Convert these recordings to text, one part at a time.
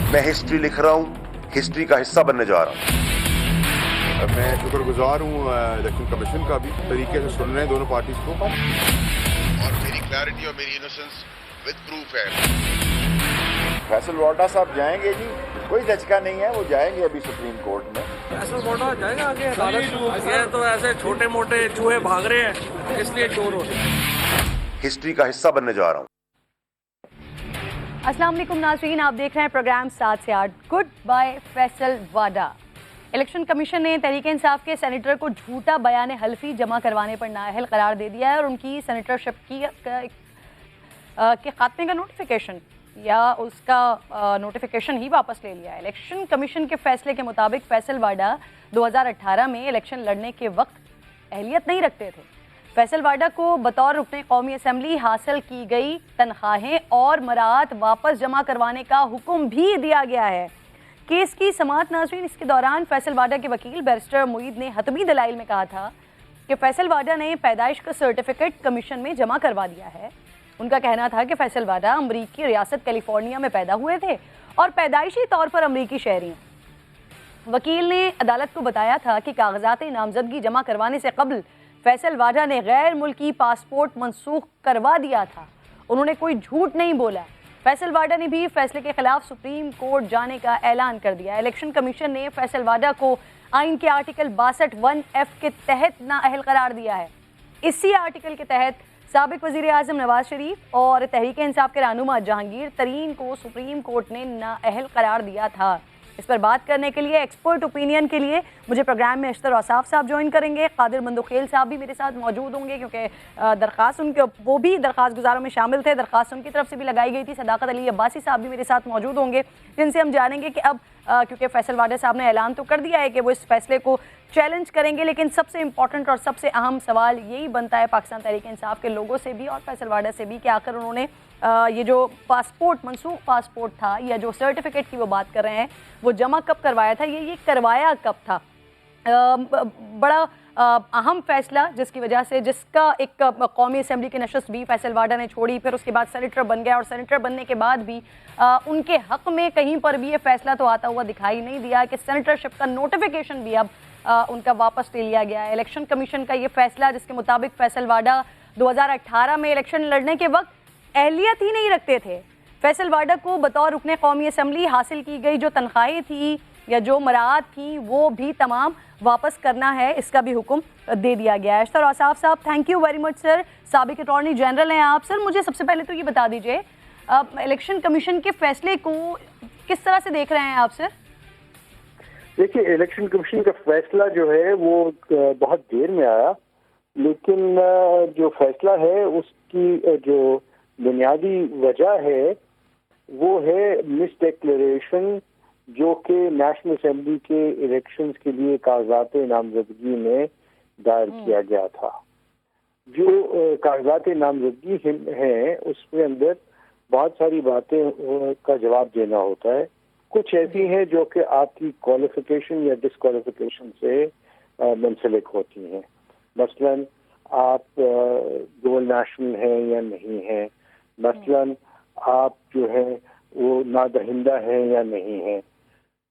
मैं हिस्ट्री लिख रहा हूं, हिस्ट्री का हिस्सा बनने जा रहा हूं। मैं शुक्रगुजार हूँ इलेक्शन कमीशन का भी तरीके से सुन रहे हैं दोनों पार्टीज को, और मेरी क्लैरिटी और मेरी इनोसेंस विद प्रूफ है। फैसल वाडा साहब जाएंगे जी, कोई झचका नहीं है, वो जाएंगे अभी सुप्रीम कोर्ट में। फैसल वाडा जाएगा आगे अदालत। ये तो ऐसे छोटे मोटे चूहे भाग रहे हैं, इसलिए शोर हो रही है। हिस्ट्री का हिस्सा बनने जा रहा हूं। अस्सलाम वालेकुम नाज़रीन, आप देख रहे हैं प्रोग्राम 7 से 8 गुड बाय फैसल वाडा। इलेक्शन कमीशन ने तहरीक इंसाफ के सेनेटर को झूठा बयान हल्फी जमा करवाने पर नाअहल करार दे दिया है और उनकी सेनेटरशिप के खात्मे का नोटिफिकेशन या उसका नोटिफिकेशन ही वापस ले लिया है। इलेक्शन कमीशन के फैसले के मुताबिक फैसल वाडा 2018 में इलेक्शन लड़ने के वक्त अहलियत नहीं रखते थे। फैसल वाडा को बतौर रुकने कौमी असम्बली हासिल की गई तनख्वाहें और मराहत वापस जमा करवाने का हुक्म भी दिया गया है। केस की समाअत नाज़रीन, इसके दौरान फैसल वाडा के वकील बैरिस्टर मुईद ने हतमी दलाइल में कहा था कि फैसल वाडा ने पैदाइश का सर्टिफिकेट कमीशन में जमा करवा दिया है। उनका कहना था कि फैसल वाडा अमरीकी रियासत कैलिफोर्निया में पैदा हुए थे और पैदाइशी तौर पर अमरीकी शहरी हैं। वकील ने अदालत को बताया था कि कागजात नामजदगी जमा करवाने से कबल फैसल वाडा ने गैर मुल्की पासपोर्ट मनसूख करवा दिया था। उन्होंने कोई झूठ नहीं बोला। फैसल वाडा ने भी फैसले के खिलाफ सुप्रीम कोर्ट जाने का ऐलान कर दिया। इलेक्शन कमीशन ने फैसल वाडा को आइन के आर्टिकल 62(1)(f) के तहत नाअहल करार दिया है। इसी आर्टिकल के तहत साबिक वज़ीर आज़म नवाज शरीफ और तहरीक इंसाफ के रहनुमा जहांगीर तरीन को सुप्रीम कोर्ट ने नाअहल करार दिया था। इस पर बात करने के लिए, एक्सपर्ट ओपिनियन के लिए मुझे प्रोग्राम में अशतर औसाफ साहब ज्वाइन करेंगे। कादिर मंदुखेल साहब भी मेरे साथ मौजूद होंगे क्योंकि दरख्वास्त उनके वो भी दरख्वास्त गुजारों में शामिल थे, दरख्वास्त उनकी तरफ से भी लगाई गई थी। सदाकत अली अब्बासी साहब भी मेरे साथ मौजूद होंगे जिनसे हम जानेंगे कि अब क्योंकि फैसल वाडा साहब ने ऐलान तो कर दिया है कि वो इस फैसले को चैलेंज करेंगे, लेकिन सबसे इंपॉर्टेंट और सबसे अहम सवाल यही बनता है पाकिस्तान तहरीक इंसाफ के लोगों से भी और फैसल वाडा से भी कि आखिर उन्होंने ये जो पासपोर्ट मनसूख पासपोर्ट था या जो सर्टिफिकेट की वो बात कर रहे हैं वो जमा कब करवाया था, ये करवाया कब था। बड़ा अहम फैसला जिसकी वजह से जिसका एक कौमी असम्बली की नशस्त भी फैसल वाडा ने छोड़ी, फिर उसके बाद सेनेटर बन गया और सेनेटर बनने के बाद भी उनके हक़ में कहीं पर भी ये फैसला तो आता हुआ दिखाई नहीं दिया कि सेनेटरशिप का नोटिफिकेशन भी अब उनका वापस ले लिया गया है। इलेक्शन कमीशन का ये फैसला जिसके मुताबिक फैसल वाडा 2018 में इलेक्शन लड़ने के वक्त अहलियत ही नहीं रखते थे। फैसल वाडा को बतौर रुकने कौमी असम्बली हासिल की गई जो तनख्वाहें थी या जो मराहत थी वो भी तमाम वापस करना है, इसका भी हुक्म दे दिया गया है। अशतर औसाफ साहब, thank you very much sir. साबिक अटॉर्नी जनरल हैं आप सर। मुझे सबसे पहले तो ये बता दीजिए इलेक्शन कमीशन के फैसले को किस तरह से देख रहे हैं आप सर? देखिए, इलेक्शन कमीशन का फैसला जो है वो बहुत देर में आया, लेकिन जो फैसला है उसकी जो बुनियादी वजह है वो है मिस डिक्लेरेशन जो कि नेशनल असेंबली के इलेक्शंस के लिए कागजात नामजदगी में दायर किया गया था। जो कागजात नामजदगी हैं उसके अंदर बहुत सारी बातें का जवाब देना होता है। कुछ ऐसी हैं जो कि आपकी क्वालिफिकेशन या डिसक्वालिफिकेशन से मुंसलिक होती हैं। मसलन आप डुअल नेशनल हैं या नहीं हैं, मसलन आप जो है वो नादहिंदा हैं या नहीं हैं,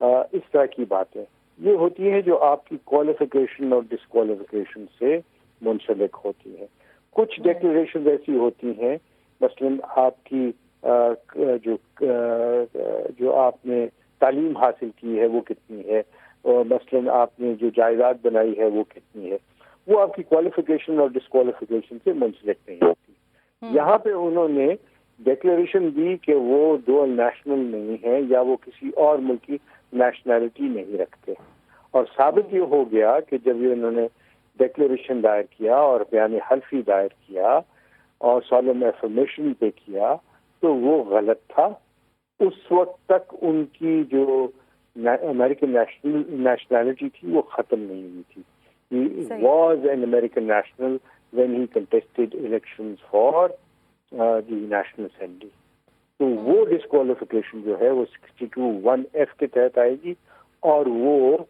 इस तरह की बातें ये होती हैं जो आपकी क्वालिफिकेशन और डिसक्वालिफिकेशन से मुंसलिक होती हैं। कुछ डिक्लेरेशन ऐसी होती हैं, मसलन आपकी जो आपने तालीम हासिल की है वो कितनी है, और मसलन आपने जो जायदाद बनाई है वो कितनी है, वो आपकी क्वालिफिकेशन और डिसक्वालिफिकेशन से मुंसलिक नहीं होती। यहाँ पे उन्होंने डिक्लेरेशन दी कि वो डुअल नेशनल नहीं है या वो किसी और मुल्क की नेशनैलिटी नहीं रखते, और साबित ये हो गया कि जब ये उन्होंने डिक्लेरेशन दायर किया और बयान हल्फी दायर किया और सॉलम एफर्मेशन पे किया तो वो गलत था। उस वक्त तक उनकी जो अमेरिकन नेशनैलिटी थी वो खत्म नहीं हुई थी। He was an American national when he contested elections for the National Assembly. तो वो डिस्क्वालिफिकेशन जो है वो 62(1)(f) के तहत आएगी, और वो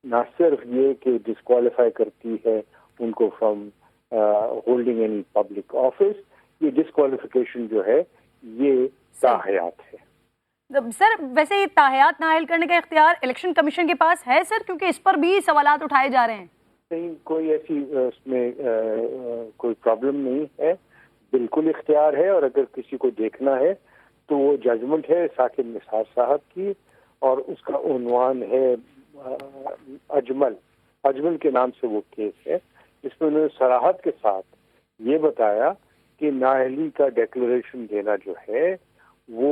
न सिर्फ ये कि डिस्क्वालीफाई करती है उनको from holding any public office, ये डिस्क्वालिफिकेशन जो है ये ताहयात है। सर वैसे ये ताहयात नाअहल करने का इख्तियार इलेक्शन कमीशन के पास है सर, क्योंकि इस पर भी सवालात उठाए जा रहे हैं। नहीं, कोई ऐसी उसमें कोई प्रॉब्लम नहीं है, बिल्कुल इख्तियार है। और अगर किसी को देखना है तो वो जजमेंट है साकिब निसार साहब की, और उसका उन्वान है अजमल के नाम से वो केस है, जिसमें उन्होंने सराहत के साथ ये बताया कि नाअहली का डिक्लेरेशन देना जो है वो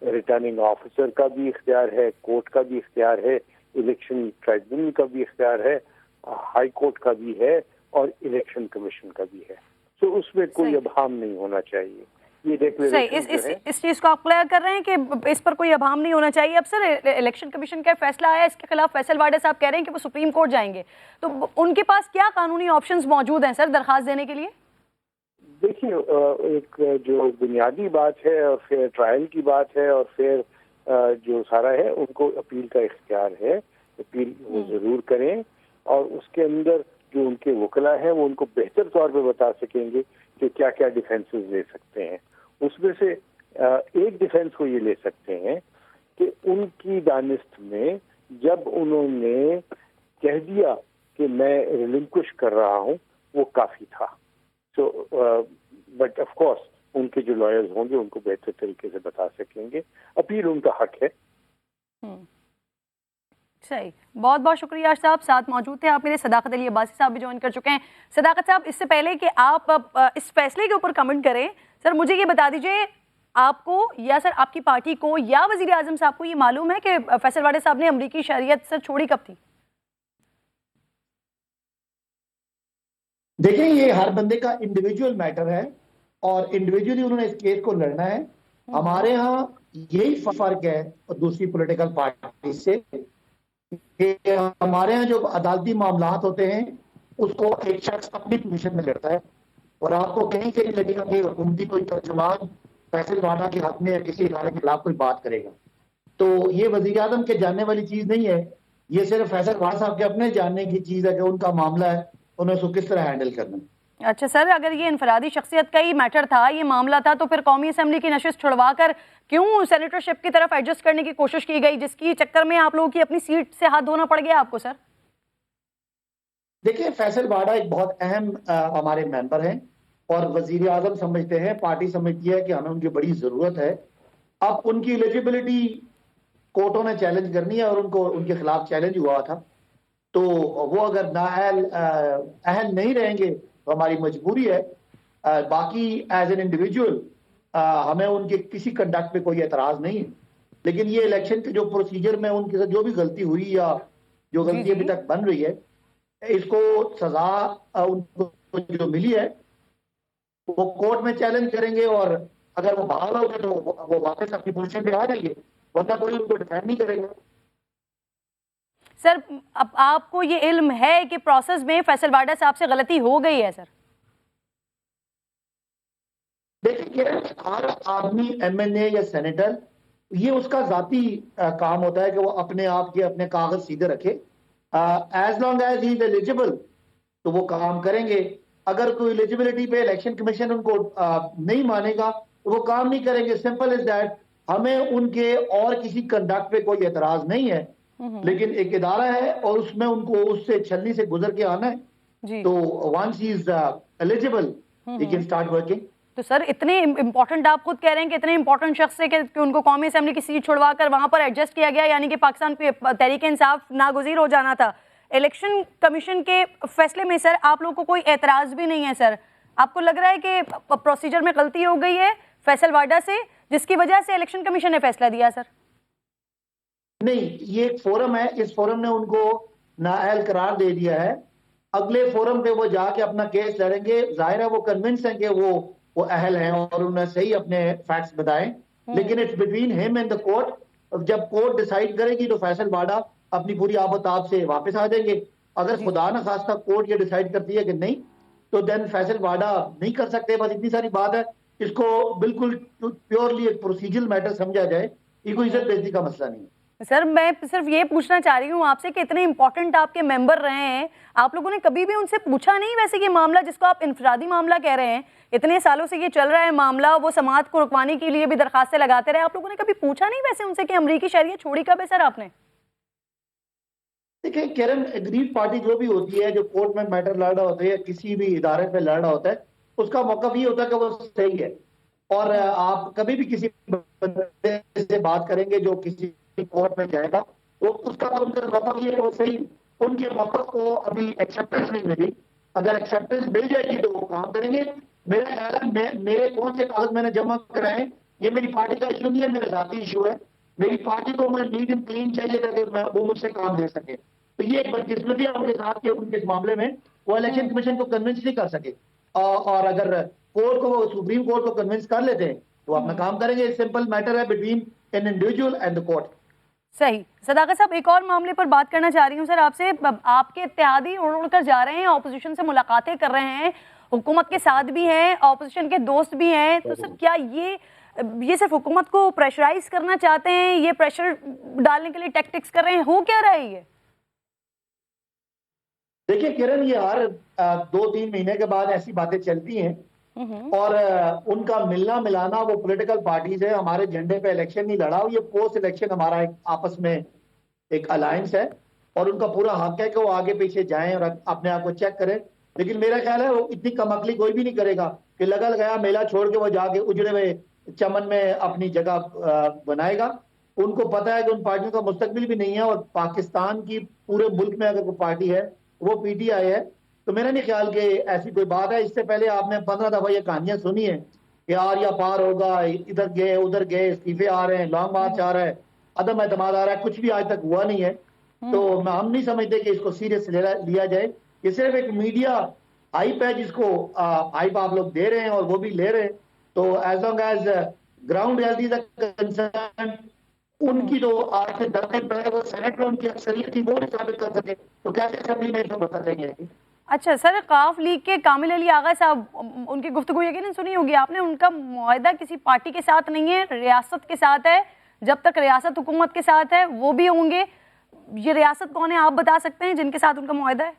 रिटर्निंग ऑफिसर का भी इख्तियार है, कोर्ट का भी इख्तियार है, इलेक्शन ट्राइब्यूनल का भी इख्तियार है, हाई कोर्ट का भी है, और इलेक्शन कमीशन का भी है। तो उसमें कोई अभाम नहीं होना चाहिए। ये सही, इस चीज को आप क्लियर कर रहे हैं कि इस पर कोई अभाम नहीं होना चाहिए। अब सर इलेक्शन कमीशन का फैसला आया, इसके खिलाफ फैसल वाडा साहब कह रहे हैं कि वो सुप्रीम कोर्ट जाएंगे, तो उनके पास क्या कानूनी ऑप्शंस मौजूद हैं सर दरखास्त देने के लिए? देखिए, एक जो बुनियादी बात है और फिर ट्रायल की बात है और फिर जो सारा है, उनको अपील का इख्तियार है। अपील वो जरूर करें, और उसके अंदर जो उनके वकला हैं वो उनको बेहतर तौर पे बता सकेंगे कि क्या क्या डिफेंसेस ले सकते हैं। उसमें से एक डिफेंस को ये ले सकते हैं कि उनकी दानिस्त में जब उन्होंने कह दिया कि मैं रिलिंक्विश कर रहा हूँ, वो काफी था। सो बट ऑफ कोर्स उनके जो लॉयर्स होंगे उनको बेहतर तरीके से बता सकेंगे। अपील उनका हक है। सही, बहुत बहुत शुक्रिया साहब, साथ मौजूद थे आप मेरे सदाकत अली अब्बासी साहब भी ज्वाइन कर चुके हैं। सदाकत साहब, इससे पहले कि आप इस फैसले के ऊपर कमेंट करें, सर मुझे ये बता दीजिए, आपको या सर आपकी पार्टी को या वजीर आजम साहब को ये मालूम है कि फैसल वाडा साहब ने अमरीकी शरीयत सर छोड़ी कब थी? देखिए, ये हर बंदे का इंडिविजुअल मैटर है और इंडिविजुअली उन्होंने इस केस को लड़ना है। हमारे यहाँ यही फर्क है दूसरी पॉलिटिकल पार्टी से कि हमारे यहाँ जो अदालती मामलात होते हैं उसको एक शख्स अपनी पोजीशन में लड़ता है, और आपको कहीं कहीं लगेगा कि हुकूमती कोई तर्जुमान फैसल वाडा के हक में या किसी इदारे के खिलाफ कोई बात करेगा। तो ये वजीर आजम के जानने वाली चीज नहीं है, ये सिर्फ फैसल वाडा साहब के अपने जानने की चीज है कि उनका मामला है, उन्हें उसको किस तरह हैंडल करना है। अच्छा सर, अगर ये इनफरादी शख्सियत का ही मैटर था, ये मामला था, तो फिर कौमी असम्बली की नशिस्त छुड़वाकर क्यों सेनेटरशिप की तरफ एडजस्ट करने की कोशिश की गई, जिसकी चक्कर में आप लोगों की अपनी सीट से हाथ धोना पड़ गया आपको? सर देखिए, फैसल वाडा एक बहुत अहम हमारे मेंबर हैं और वजीर आजम समझते हैं, पार्टी समझती है कि हमें उनकी बड़ी जरूरत है। अब उनकी एलिजिबिलिटी कोर्टों ने चैलेंज करनी है और उनको उनके खिलाफ चैलेंज हुआ था, तो वो अगर अहल नहीं रहेंगे तो हमारी मजबूरी है। बाकी एज एन इंडिविजुअल हमें उनके किसी कंडक्ट पे कोई एतराज नहीं है, लेकिन ये इलेक्शन के जो प्रोसीजर में उनके साथ जो भी गलती हुई या जो गलती अभी तक बन रही है, इसको सजा उनको जो मिली है वो कोर्ट में चैलेंज करेंगे, और अगर वो बहाल हो गए तो वो वापस अपनी पोजीशन पे आ जाएंगे, वरना कोई उनको डिफेंड नहीं करेगा। सर अब आपको ये इल्म है कि प्रोसेस में फैसल वाडा साहब से गलती हो गई है? सर देखिए, हर आदमी एमएनए या सेनेटर, ये उसका जाती काम होता है कि वो अपने आप के अपने कागज सीधे रखे। As long as he is eligible तो वो काम करेंगे। अगर कोई एलिजिबिलिटी पे इलेक्शन कमीशन उनको नहीं मानेगा तो वो काम नहीं करेंगे। Simple is that. हमें उनके और किसी कंडक्ट पे कोई एतराज नहीं है, लेकिन एक इदारा है और उसमें उनको उससे छलनी से गुजर के आना है। तो once he is eligible he can start working. तो सर इतने इंपॉर्टेंट, आप खुद कह रहे हैं कि इतने इंपॉर्टेंट शख्स से कि उनको कौमी असेंबली की सीट छुड़वाकर वहां पर एडजस्ट किया गया, यानी कि पाकिस्तान तहरीक इंसाफ नागुज़ीर हो जाना था। इलेक्शन कमीशन के फैसले में सर आप लोगों को कोई एतराज भी नहीं है? सर आपको लग रहा है कि प्रोसीजर में गलती हो गई है फैसल वाडा से, जिसकी वजह से इलेक्शन कमीशन ने फैसला दिया? सर नहीं, ये एक फोरम है, इस फोरम ने उनको नाअहल करार दे दिया है। अगले फोरम पे वो जाके अपना केस लड़ेंगे। जाहिर है वो कन्विंस हैं कि वो अहल हैं और उन्हें सही अपने फैक्ट्स बताएं, लेकिन it's between him and the court. जब कोर्ट डिसाइड करेगी तो फैसल वाडा अपनी पूरी आबोताब से वापस आ जाएंगे। अगर खुदा न खास्ता कोर्ट ये डिसाइड करती है कि नहीं, तो देन फैसल वाडा नहीं कर सकते। बस इतनी सारी बात है, इसको बिल्कुल प्योरली एक प्रोसीजरल मैटर समझा जाए, ये कोई इज्जत बेइज्जती का मसला नहीं है। सर मैं सिर्फ ये पूछना चाह रही हूँ आपसे कि इतने इंपॉर्टेंट आपके मेंबर रहे हैं, आप लोगों ने कभी भी उनसे पूछा नहीं वैसे ये मामला जिसको आप इंफरादी मामला कह रहे हैं, इतने सालों से ये चल रहा है मामला, वो समाअत को रुकवाने के लिए भी दरखास्तें लगाते रहे, आप लोगों ने कभी पूछा नहीं वैसे उनसे कि अमरीकी शहरियत छोड़ी कब है सर आपने? देखिए किरण, एग्रीड पार्टी जो भी होती है, जो कोर्ट में मैटर लड़ रहा होता है या किसी भी इदारे पे लड़ रहा होता है, उसका मौक़िफ़ ये होता है कि वो सही है। और आप कभी भी किसी बंदे से बात करेंगे जो किसी कोर्ट में जाएगा, तो उसका उनका मौक़िफ़ ये है वो सही, उनके मौक़िफ़ को अभी एक्सेप्टेंस नहीं मिली। अगर एक्सेप्टेंस मिल जाएगी तो वो काम करेंगे। मेरा ख्याल है मेरे कौन से कागज मैंने जमा कराए, ये मेरी पार्टी का इशू नहीं है, मेरा ज़ाती इशू है। मेरी पार्टी को मैं नीट एंड क्लीन चाहिए ताकि वो मुझसे काम दे सके। तो ये एक बदकिस्मती है उनके साथ कि उनके इस मामले में वो इलेक्शन कमीशन को कन्विंस नहीं कर सके। और अगर कोर्ट को, वो सुप्रीम कोर्ट को कन्विंस कर लेते हैं तो अपना काम करेंगे। सिंपल मैटर है between an individual and the court. सही। सदाकत साहब, एक और मामले पर बात करना चाह रही हूँ सर आपसे। आपके इत्तेहादी उड़ उड़ कर जा रहे हैं, ऑपोजिशन से मुलाकातें कर रहे हैं, हुकूमत के साथ भी हैं, ऑपोजिशन के दोस्त भी हैं, तो सर क्या ये सिर्फ हुकूमत को प्रेशराइज करना चाहते हैं, ये प्रेशर डालने के लिए टैक्टिक्स कर रहे हैं, हो क्या रहा है ये? देखिए किरण, ये हर 2-3 महीने के बाद ऐसी बातें चलती हैं और उनका मिलना मिलाना, वो पॉलिटिकल पार्टीज है, हमारे झंडे पे इलेक्शन नहीं लड़ा, ये पोस्ट इलेक्शन हमारा एक आपस में एक अलायंस है और उनका पूरा हक है कि वो आगे पीछे जाएं और अपने आप को चेक करें। लेकिन मेरा ख्याल है वो इतनी कमअकली कोई भी नहीं करेगा कि लगा लगाया मेला छोड़ के वो जाके उजड़े हुए चमन में अपनी जगह बनाएगा। उनको पता है कि उन पार्टियों का मुस्तकबिल भी नहीं है और पाकिस्तान की पूरे मुल्क में अगर कोई पार्टी है वो पीटीआई है। तो मेरा नहीं ख्याल कि ऐसी कोई बात है। इससे पहले आपने 15 दफा ये कहानियां सुनी है कि यार या पार होगा, इधर गए उधर गए, इस्तीफे आ रहे हैं, लॉन्ग मार्च आ रहा है, अदम एतमाद आ रहा है, कुछ भी आज तक हुआ नहीं है। तो हम नहीं समझते कि इसको सीरियस लिया जाए। ये सिर्फ एक मीडिया हाइप है जिसको हाइप आप लोग दे रहे हैं और वो भी ले रहे हैं। तो as long as ground reality concern, उनकी जो आज से 10 दिन पहले वो सेनेट में उनकी अक्सरियत थी वो नहीं साबित कर सके, तो कैसे असेंबली में इसको बता देंगे? अच्छा सर, काफ लीग के कामिल अली आगा साहब, उनकी गुफ्तगू यकीनन सुनी होगी आपने, उनका मुआहदा किसी पार्टी के साथ नहीं है, रियासत के साथ है। जब तक रियासत हुकूमत के साथ है वो भी होंगे। ये रियासत कौन है आप बता सकते हैं जिनके साथ उनका मुआहदा है?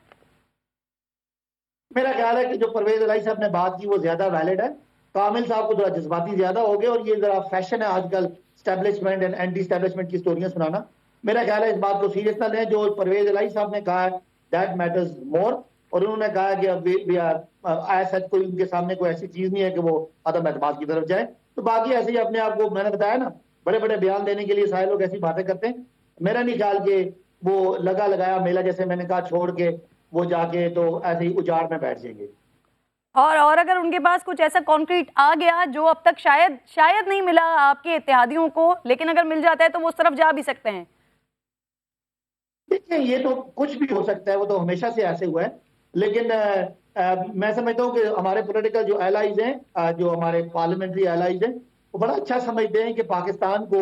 मेरा ख्याल है कि जो परवेज इलाही साहब ने बात की वो ज्यादा वैलिड है। कामिल साहब को थोड़ा जज्बाती ज्यादा हो गए और ये जरा फैशन है आजकल स्टैब्लिशमेंट एंड एंटी स्टैब्लिशमेंट की स्टोरियां सुनाना। मेरा ख्याल है इस बात को सीरियस ना लें। जो परवेज इलाही साहब ने कहा है दैट मैटर्स मोर, और उन्होंने कहा कि ऐसा कोई उनके सामने कोई ऐसी चीज नहीं है कि वो अदम एतमाद की तरफ जाए। तो बाकी ऐसे ही अपने आप को, मैंने बताया ना, बड़े बड़े बयान देने के लिए सारे लोग ऐसी बातें करते हैं। मेरा नहीं ख्याल कि वो लगा लगाया मेला जैसे मैंने कहा छोड़ के वो जाके तो ऐसे ही उजाड़ में बैठ जाएंगे। और अगर उनके पास कुछ ऐसा कॉन्क्रीट आ गया जो अब तक शायद नहीं मिला आपके इत्तेहादियों को, लेकिन अगर मिल जाता है तो वो उस तरफ जा भी सकते हैं? देखिए ये तो कुछ भी हो सकता है, वो तो हमेशा से ऐसे हुआ है। लेकिन मैं समझता हूँ कि हमारे पॉलिटिकल जो एलाइज हैं, जो हमारे पार्लियामेंट्री एलाइज हैं, वो बड़ा अच्छा समझते हैं कि पाकिस्तान को,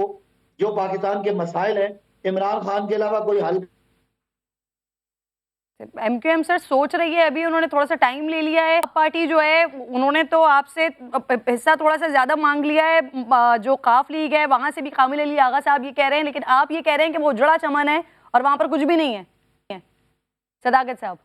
जो पाकिस्तान के मसाइल हैं, इमरान खान के अलावा कोई हल। एमक्यूएम सर सोच रही है, अभी उन्होंने थोड़ा सा टाइम ले लिया है। पार्टी जो है उन्होंने तो आपसे हिस्सा थोड़ा सा ज्यादा मांग लिया है। जो काफ लीग है वहां से भी कामिल अली आगा साहब ये कह रहे हैं, लेकिन आप ये कह रहे हैं कि वो उजड़ा चमन है और वहां पर कुछ भी नहीं है। सदाकत साहब,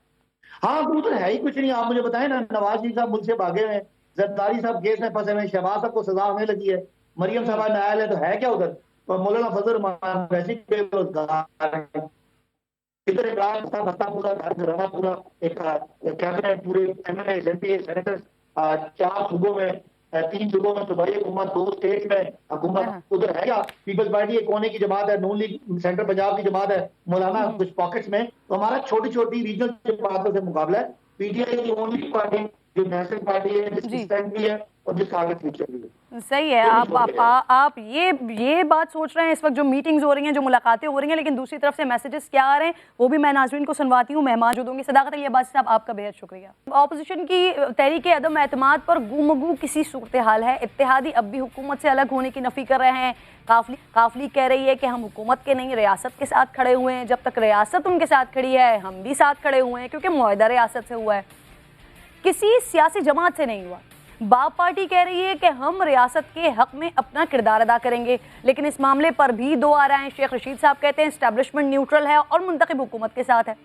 हाँ वो तो है ही कुछ नहीं। आप मुझे बताएं ना, नवाज शरीफ साहब मुल्क से भागे हुए हैं, जरदारी साहब केस में फंसे हुए हैं, शहबाज साहब को सजा होने लगी है, मरियम साहब न्यायालय, तो है क्या उधर? तो मौलाना फजल रहमान वैसे बेरोजगार है, इधर इमरान साहब हत्ता पूरा घराना पूरा एक कैबिनेट, पूरे एमएलए एमपी सेनेटर्स 4 सूबों में, 3 सूबों में सूबाई हुकूमत, 2 स्टेट में हुकूमत, उधर है क्या? पीपल्स पार्टी एक कोने की जमात है, नून लीग सेंट्रल पंजाब की जमात है, मौलाना कुछ पॉकेट्स में। तो हमारा छोटी छोटी रीजनल जमातों से मुकाबला है। पीटीआई की ओनली पार्टी जो नेशनल पार्टी है, जिसकी स्टैंड भी है और जिसका आगे फ्यूचर भी है। सही है। आप ये बात सोच रहे हैं इस वक्त जो मीटिंग्स हो रही हैं, जो मुलाकातें हो रही हैं, लेकिन दूसरी तरफ से मैसेजेस क्या आ रहे हैं वो भी मैं नाज़रीन को सुनवाती हूँ। मेहमान जो दूंगी। सदाकत अली अब्बासी साहब, आपका बेहद शुक्रिया। ऑपोजिशन की तहरीक अदम एतमाद पर गुमगू किसी सूरत हाल है। इत्तेहादी अब भी हुकूमत से अलग होने की नफ़ी कर रहे हैं। काफली कह रही है कि हम हुकूमत के नहीं रियासत के साथ खड़े हुए हैं। जब तक रियासत उनके साथ खड़ी है हम भी साथ खड़े हुए हैं, क्योंकि मुआहदा रियासत से हुआ है, किसी सियासी जमात से नहीं हुआ। बाप पार्टी कह रही है कि हम रियासत के हक में अपना किरदार अदा करेंगे, लेकिन इस मामले पर भी दो आ रहे हैं। शेख रशीद साहब कहते हैं एस्टैब्लिशमेंट न्यूट्रल है और मुंतखब हुकूमत के साथ है,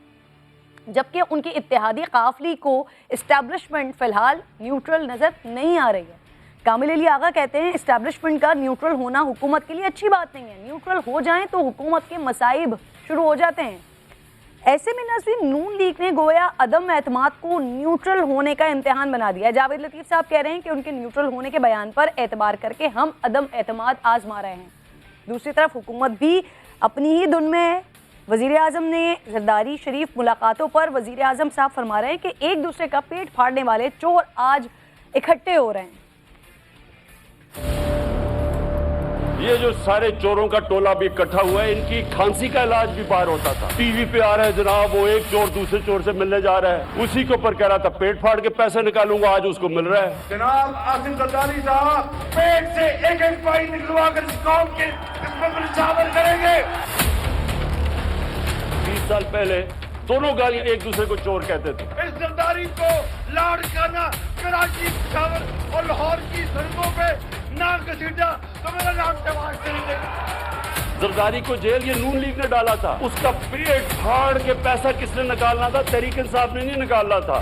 जबकि उनकी इत्तेहादी काफिली को एस्टैब्लिशमेंट फिलहाल न्यूट्रल नजर नहीं आ रही है। कामिल अली आगा कहते हैं एस्टैब्लिशमेंट का न्यूट्रल होना हुकूमत के लिए अच्छी बात नहीं है, न्यूट्रल हो जाएं तो हुकूमत के मसाइब शुरू हो जाते हैं। ऐसे में नाज़रीन, नून लीग ने गोया अदम एतमाद को न्यूट्रल होने का इम्तिहान बना दिया है। जावेद लतीफ़ साहब कह रहे हैं कि उनके न्यूट्रल होने के बयान पर एतबार करके हम अदम एतमाद आजमा रहे हैं। दूसरी तरफ हुकूमत भी अपनी ही धुन में है। वज़ीर आज़म ने जरदारी शरीफ मुलाकातों पर वज़ीर आज़म साहब फरमा रहे हैं कि एक दूसरे का पेट फाड़ने वाले चोर आज इकट्ठे हो रहे हैं। ये जो सारे चोरों का टोला भी इकट्ठा हुआ है, इनकी खांसी का इलाज भी बाहर होता था। टीवी पे आ रहा है जनाब, वो एक चोर दूसरे चोर से मिलने जा रहा है, उसी के ऊपर कह रहा था पेट फाड़ के पैसे निकालूंगा, आज उसको मिल रहा है। जनाब आसिम जरदारी साहब पेट से एक एक पाई निकलवा कर इस कौम के इसमें शामिल करेंगे। 20 साल पहले दोनों गाली एक दूसरे को चोर कहते थे। इस जरदारी को लाड़काना कराची, पेशावर और लाहौर की सड़कों पे ना घसीटा तो मेरा नाम शहबाज शरीफ। जरदारी को जेल ये नून लीग ने डाला था, उसका पेट फाड़ के पैसा किसने निकालना था? तहरीक इंसाफ ने नहीं निकालना था।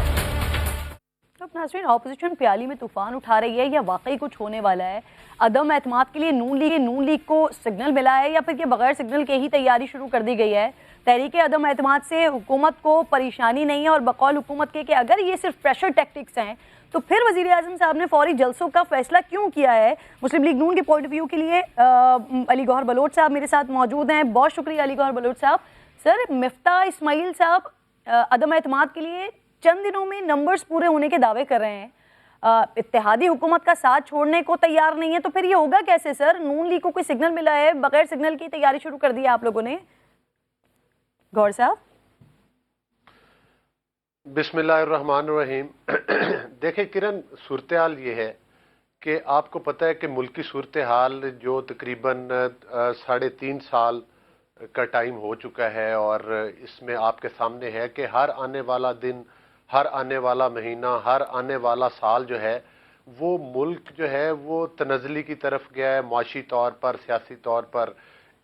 अब नाज़रीन, ऑपोजिशन प्याली में तूफान उठा रही है या वाकई कुछ होने वाला है? अदम एतमाद के लिए नून लीग को सिग्नल मिला है या फिर कि बगैर सिग्नल के ही तैयारी शुरू कर दी गई है? तहरीक अदम एतमाद से हुकूमत को परेशानी नहीं है और बकौल हुकूमत के कि अगर ये सिर्फ प्रेशर टैक्टिक्स हैं तो फिर वज़ीर आज़म साहब ने फौरी जलसों का फैसला क्यों किया है? मुस्लिम लीग नून के पॉइंट ऑफ व्यू के लिए अली गौहर बलोच साहब मेरे साथ मौजूद हैं। बहुत शुक्रिया अली गौहर बलोच साहब। सर, मिफ्ता इस्माइल साहब अदम एतमाद के लिए चंद दिनों में नंबर्स पूरे होने के दावे कर रहे हैं, इत्तेहादी हुकूमत का साथ छोड़ने को तैयार नहीं है, तो फिर ये होगा कैसे सर? नून लीग को कोई सिग्नल मिला है, बगैर सिग्नल की तैयारी शुरू कर दी है आप लोगों ने? गौर साहब। बिस्मिल्लाहिर्रहमानिर्रहीम। देखें किरण, सूरत हाल ये है कि आपको पता है कि मुल्क की सूरत हाल जो तकरीबन 3.5 साल का टाइम हो चुका है और इसमें आपके सामने है कि हर आने वाला दिन, हर आने वाला महीना, हर आने वाला साल जो है वो मुल्क जो है वो तनज़ली की तरफ गया है। माशी तौर पर, सियासी तौर पर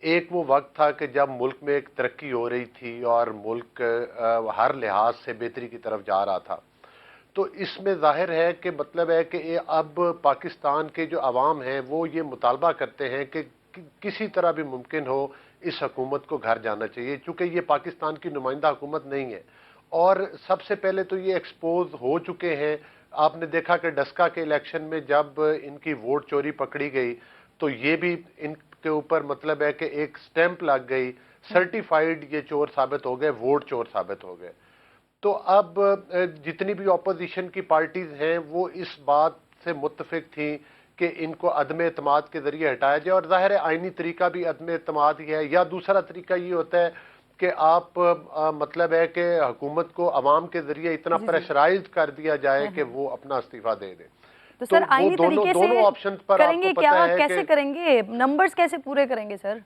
एक वो वक्त था कि जब मुल्क में एक तरक्की हो रही थी और मुल्क हर लिहाज से बेहतरी की तरफ जा रहा था। तो इसमें जाहिर है कि मतलब है कि अब पाकिस्तान के जो अवाम हैं वो ये मुतालबा करते हैं कि किसी तरह भी मुमकिन हो इस हुकूमत को घर जाना चाहिए, चूँकि ये पाकिस्तान की नुमाइंदा हुकूमत नहीं है। और सबसे पहले तो ये एक्सपोज हो चुके हैं। आपने देखा कि डस्का के इलेक्शन में जब इनकी वोट चोरी पकड़ी गई तो ये भी इनके ऊपर मतलब है कि एक स्टैंप लग गई, सर्टिफाइड ये चोर साबित हो गए, वोट चोर साबित हो गए। तो अब जितनी भी अपोजिशन की पार्टीज हैं वो इस बात से मुत्तफिक थी कि इनको अदम एतमाद के जरिए हटाया जाए, और ज़ाहिर है आइनी तरीका भी अदम एतमाद ही है। या दूसरा तरीका ये होता है कि आप मतलब है कि हुकूमत को अवाम के जरिए इतना प्रेशराइज कर दिया जाए कि वो अपना इस्तीफा दे दे। तो सर आईनी तरीके से दोनों ऑप्शन पर करेंगे क्या? कैसे करेंगे? नंबर्स कैसे पूरे करेंगे सर?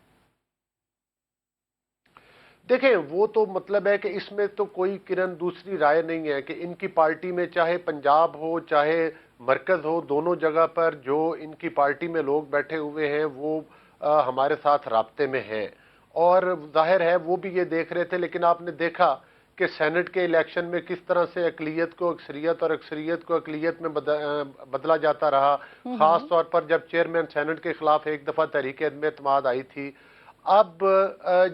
देखें, वो तो मतलब है कि इसमें तो कोई किरण दूसरी राय नहीं है कि इनकी पार्टी में चाहे पंजाब हो चाहे मरकज हो, दोनों जगह पर जो इनकी पार्टी में लोग बैठे हुए हैं वो हमारे साथ राब्ते में हैं। और जाहिर है वो भी ये देख रहे थे, लेकिन आपने देखा कि सेनेट के इलेक्शन में किस तरह से अकलियत को अक्सरियत और अक्सरियत को अकलियत में बदला जाता रहा। खास तौर पर जब चेयरमैन सेनेट के खिलाफ एक दफ़ा तहरीक अदम एतमाद आई थी। अब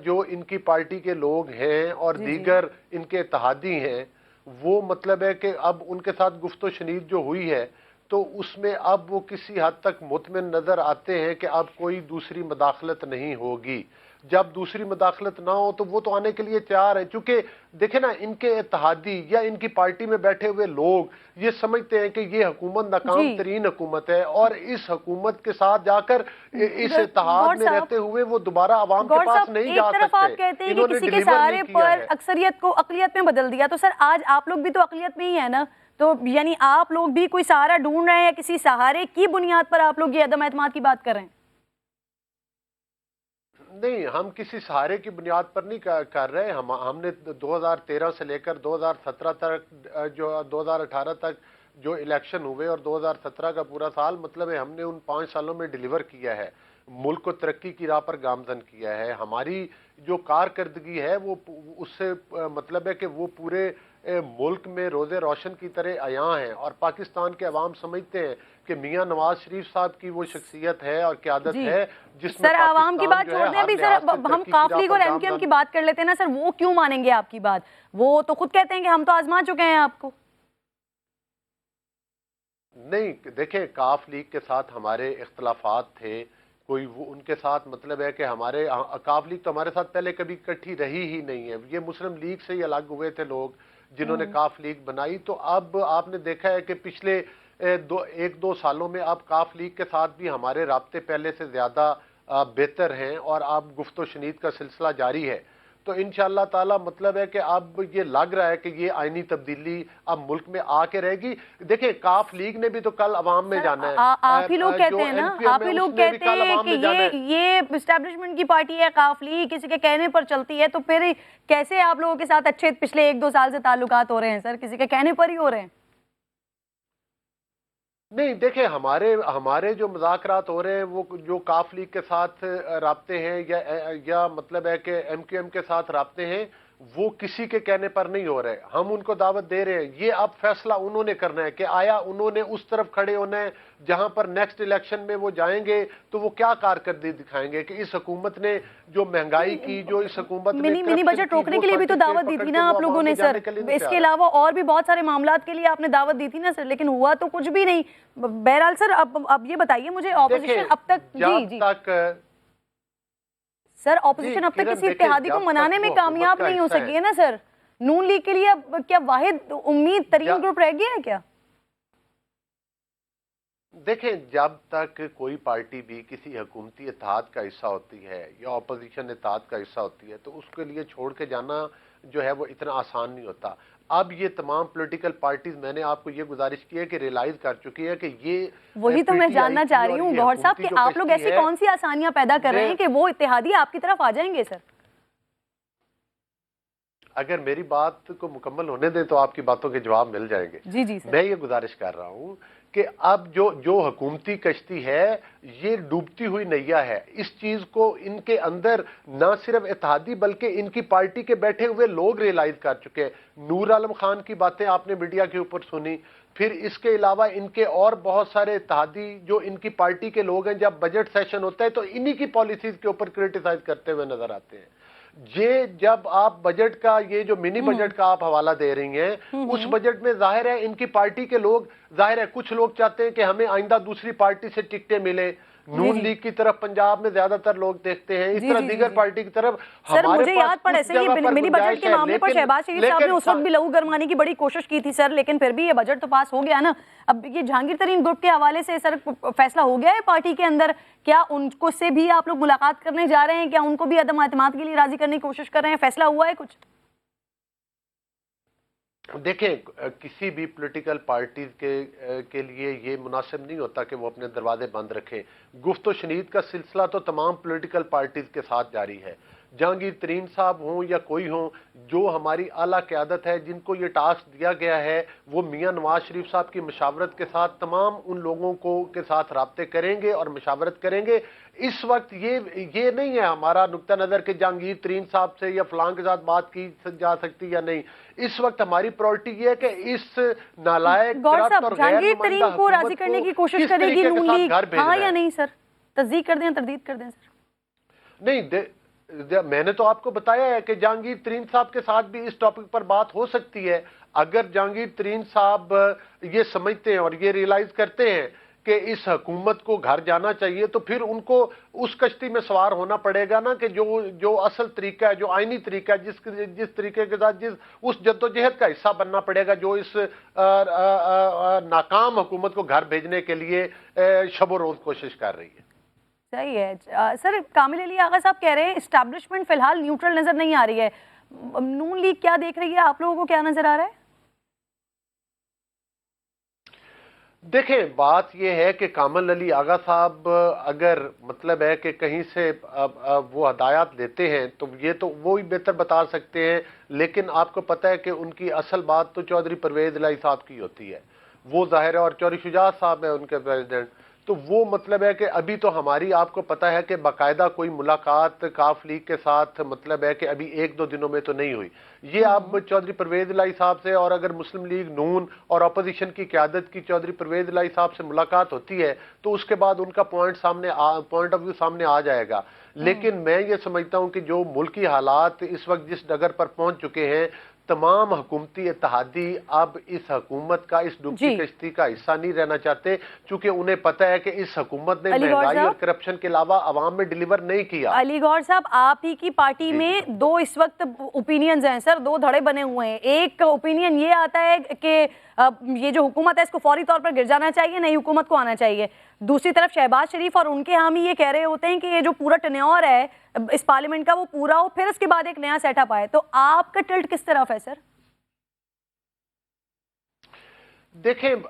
जो इनकी पार्टी के लोग हैं और दीगर इनके इत्तेहादी हैं वो मतलब है कि अब उनके साथ गुफ्तो शनीद जो हुई है तो उसमें अब वो किसी हद तक मुतमिन नज़र आते हैं कि अब कोई दूसरी मदाखलत नहीं होगी। जब दूसरी मदाखलत ना हो तो वो तो आने के लिए तैयार है, क्योंकि देखे ना इनके इत्तेहादी या इनकी पार्टी में बैठे हुए लोग ये समझते हैं कि ये हुकूमत नाकाम तरीन हुकूमत है और इस हुकूमत के साथ जाकर इस इत्तेहाद में रहते हुए वो दोबारा आवाम के पास नहीं जा सकते। आप कहते हैं कि किसी के सहारे पर अक्सरियत को अकलियत में बदल दिया, तो सर आज आप लोग भी तो अकलियत में ही है ना, तो यानी आप लोग भी कोई सहारा ढूंढ रहे हैं या किसी सहारे की बुनियाद पर आप लोग ये अदम एतमाद की बात कर रहे हैं? नहीं, हम किसी सहारे की बुनियाद पर नहीं कर रहे। हमने 2013 से लेकर 2017 तक जो 2018 तक जो इलेक्शन हुए और 2017 का पूरा साल, मतलब है हमने उन 5 सालों में डिलीवर किया है, मुल्क को तरक्की की राह पर गामजन किया है। हमारी जो कारकर्दगी है वो उससे मतलब है कि वो पूरे मुल्क में रोज़े रोशन की तरह आया हैं और पाकिस्तान के अवाम समझते हैं कि मियां नवाज शरीफ साहब की वो शख्सियत है और क़यादत है जिसमें सर आवाम की बात छोड़ दें अभी सर, हम काफ लीग और एमक्यूएम की बात कर लेते हैं ना सर, वो क्यों मानेंगे आपकी बात? वो तो खुद कहते हैं कि हम तो आजमा चुके हैं आपको। नहीं, देखें, काफ लीग के साथ हमारे इख्तलाफात थे, कोई वो उनके साथ मतलब है कि हमारे काफ लीग तो हमारे साथ पहले कभी इकट्ठी रही ही नहीं है। ये मुस्लिम लीग से ही अलग हुए थे लोग जिन्होंने काफ लीग बनाई। तो अब आपने देखा है कि पिछले एक दो सालों में अब काफ लीग के साथ भी हमारे राब्ते पहले से ज़्यादा बेहतर हैं और अब गुफ्तो शनीद का सिलसिला जारी है। तो इंशाअल्लाह ताला मतलब है कि अब ये लग रहा है कि ये आईनी तब्दीली अब मुल्क में आके रहेगी। देखिए, काफ लीग ने भी तो कल अवाम में जाना है। आप ही लोग कहते हैं ना, आप ही लोग कहते हैं कि ये एस्टैब्लिशमेंट की पार्टी है काफ लीग, किसी के कहने पर चलती है, तो फिर कैसे आप लोगों के साथ अच्छे पिछले 1-2 साल से ताल्लुकात हो रहे हैं सर? किसी के कहने पर ही हो रहे हैं? नहीं, देखें, हमारे जो मुज़ाकरात हो रहे हैं वो जो काफ लीग के साथ राब्ते हैं या मतलब है कि एमक्यूएम के साथ राब्ते हैं, वो किसी के कहने पर नहीं हो रहे। हम उनको दावत दे रहे हैं। ये अब फैसला उन्होंने करना है कि आया उन्होंने उस तरफ खड़े होना है जहां पर नेक्स्ट इलेक्शन में वो जाएंगे तो वो क्या कारकर्दगी दिखाएंगे कि इस हुकूमत ने जो महंगाई की, जो इस हुकूमत ने मिनी बजट रोकने के लिए भी तो दावत दी थी ना आप लोगों ने सर। इसके अलावा और भी बहुत सारे मामलात के लिए आपने दावत दी थी ना सर, लेकिन हुआ तो कुछ भी नहीं। बहरहाल सर अब ये बताइए मुझे, ऑपोजिशन अब तक सर ऑपोजिशन अब तक किसी इत्तेहादी को मनाने में कामयाब नहीं हो सकी है ना सर। नून लीग के लिए अब क्या वाहिद उम्मीद तरीन ग्रुप रह गया है क्या? देखें, जब तक कोई पार्टी भी किसी हुकूमती इत्तेहाद का हिस्सा होती है या अपोजिशन इत्तेहाद का हिस्सा होती है तो उसके लिए छोड़ के जाना जो है वो इतना आसान नहीं होता। अब ये तमाम पॉलिटिकल पार्टीज, मैंने आपको ये गुजारिश की है कि रियलाइज कर चुकी है कि ये वही तो मैं जानना चाह रही हूँ गौहर साहब कि आप लोग ऐसी कौन सी आसानियां पैदा कर रहे हैं कि वो इत्तेहादी आपकी तरफ आ जाएंगे सर? अगर मेरी बात को मुकम्मल होने दें तो आपकी बातों के जवाब मिल जाएंगे। जी जी सर। मैं ये गुजारिश कर रहा हूँ कि अब जो हुकूमती कश्ती है ये डूबती हुई नैया है। इस चीज को इनके अंदर ना सिर्फ इत्तेहादी बल्कि इनकी पार्टी के बैठे हुए लोग रियलाइज कर चुके हैं। नूर आलम खान की बातें आपने मीडिया के ऊपर सुनी, फिर इसके अलावा इनके और बहुत सारे इत्तेहादी जो इनकी पार्टी के लोग हैं जब बजट सेशन होता है तो इन्हीं की पॉलिसीज के ऊपर क्रिटिसाइज करते हुए नजर आते हैं। ये जब आप बजट का ये जो मिनी बजट का आप हवाला दे रही हैं उस बजट में जाहिर है इनकी पार्टी के लोग, जाहिर है कुछ लोग चाहते हैं कि हमें आइंदा दूसरी पार्टी से टिकटें मिले। नून लीग की तरफ पंजाब में ज्यादातर लोग देखते हैं, इस तरह दीगर पार्टी की तरफ। सर मुझे याद पड़ा ऐसे ही मिनी बजट के मामले पर शहबाज शरीफ साहब ने उस वक्त भी लहू गरमाने की बड़ी कोशिश की थी सर, लेकिन फिर भी ये बजट तो पास हो गया ना। अब ये जहांगीर तरीन ग्रुप के हवाले से सर फैसला हो गया है पार्टी के अंदर, क्या उनको से भी आप लोग मुलाकात करने जा रहे हैं? क्या उनको भी अदम एतमाद के लिए राजी करने की कोशिश कर रहे हैं? फैसला हुआ है कुछ? देखें, किसी भी पॉलिटिकल पार्टीज के लिए ये मुनासिब नहीं होता कि वो अपने दरवाजे बंद रखें। गुफ्तो शनीद का सिलसिला तो तमाम पॉलिटिकल पार्टीज के साथ जारी है। जहांगीर तरीन साहब हों या कोई हों, जो हमारी आला क़यादत है जिनको ये टास्क दिया गया है वो मियां नवाज शरीफ साहब की मशावरत के साथ तमाम उन लोगों को के साथ राब्ते करेंगे और मशावरत करेंगे। इस वक्त ये नहीं है हमारा नुक्ता नज़र कि जहांगीर तरीन साहब से या फलां के साथ बात की जा सकती या नहीं। इस वक्त हमारी प्रायोरिटी ये है कि इस नालायक जहांगीर तरीन को राजी करने की कोशिश करेगी नून लीग, हाँ या नहीं सर? तस्दीक कर दें, तरदीद कर दें सर। नहीं, मैंने तो आपको बताया है कि जहांगीर तरीन साहब के साथ भी इस टॉपिक पर बात हो सकती है। अगर जहांगीर तरीन साहब ये समझते हैं और ये रियलाइज करते हैं कि इस हुकूमत को घर जाना चाहिए तो फिर उनको उस कश्ती में सवार होना पड़ेगा ना कि जो असल तरीका है, जो आईनी तरीका है, जिस तरीके के साथ उस जद्दोजहद का हिस्सा बनना पड़ेगा जो इस नाकाम हुकूमत को घर भेजने के लिए शब रोज कोशिश कर रही है। सही है सर। कामिल अली आगा साहब कह रहे हैं एस्टैब्लिशमेंट फिलहाल न्यूट्रल नजर नहीं आ रही है। नून लीग क्या देख रही है? आप लोगों को क्या नजर आ रहा है? देखें, बात यह है कि कामिल अली आगा साहब अगर मतलब है कि कहीं से वो हदायत देते हैं तो ये तो वो ही बेहतर बता सकते हैं, लेकिन आपको पता है कि उनकी असल बात तो चौधरी परवेज इलाही साहब की होती है। वो जाहिर है, और चौधरी शुजात साहब है उनके प्रेसिडेंट। तो वो मतलब है कि अभी तो हमारी, आपको पता है कि बाकायदा कोई मुलाकात काफ लीग के साथ मतलब है कि अभी 1-2 दिनों में तो नहीं हुई। ये अब चौधरी परवेज इलाही साहब से, और अगर मुस्लिम लीग नून और अपोजिशन की क़यादत की चौधरी परवेज इलाही साहब से मुलाकात होती है तो उसके बाद उनका पॉइंट ऑफ व्यू सामने आ जाएगा। लेकिन मैं ये समझता हूँ कि जो मुल्की हालात इस वक्त जिस डगर पर पहुंच चुके हैं, तमाम हुकूमती इत्तेहादी अब इस हुकूमत का, इस डूबती कश्ती का हिस्सा नहीं रहना चाहते, क्योंकि उन्हें पता है कि इस हुकूमत ने महंगाई और करप्शन के अलावा आवाम में डिलीवर नहीं किया। अली गौहर साहब, आप ही की पार्टी में दो इस वक्त ओपिनियंस हैं सर, दो धड़े बने हुए हैं। एक ओपिनियन ये आता है कि ये जो हुकूमत है इसको फौरी तौर पर गिर जाना चाहिए, नई हुकूमत को आना चाहिए। दूसरी तरफ शहबाज शरीफ और उनके हामी ये कह रहे होते हैं कि ये जो पूरा टेन्योर है इस पार्लियामेंट का वो पूरा हो, फिर उसके बाद एक नया सेटअप आए। तो आपका टिल्ट किस तरफ है सर? देखें,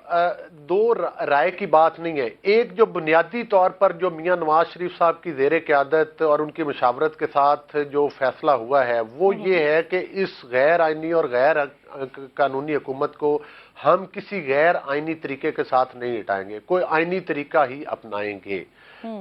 दो राय की बात नहीं है। एक जो बुनियादी तौर पर जो मियां नवाज शरीफ साहब की ज़ेरे क़यादत और उनकी मशावरत के साथ जो फैसला हुआ है वो ये है कि इस गैर आइनी और गैर कानूनी हुकूमत को हम किसी गैर आइनी तरीके के साथ नहीं हटाएंगे, कोई आइनी तरीका ही अपनाएंगे।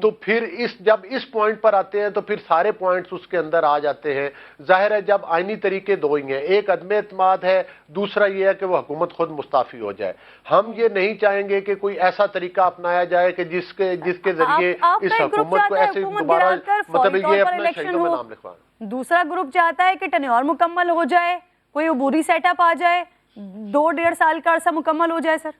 तो फिर जब इस पॉइंट पर आते हैं तो फिर सारे पॉइंट्स उसके अंदर आ जाते हैं। जाहिर है जब आइनी तरीके दो ही हैं, एक अदम एतमाद है, दूसरा ये है कि वो हुकूमत खुद मुस्ताफी हो जाए। हम ये नहीं चाहेंगे कि कोई ऐसा तरीका अपनाया जाए कि जिसके जरिए इस हुकूमत को ऐसे दोबारा मतलब ये अपना शहीदों में नाम लिखवा। दूसरा ग्रुप चाहता है कि टेन्योर मुकम्मल हो जाए, कोई अबूरी सेटअप आ जाए, 2-1.5 साल का अरसा मुकम्मल हो जाए। सर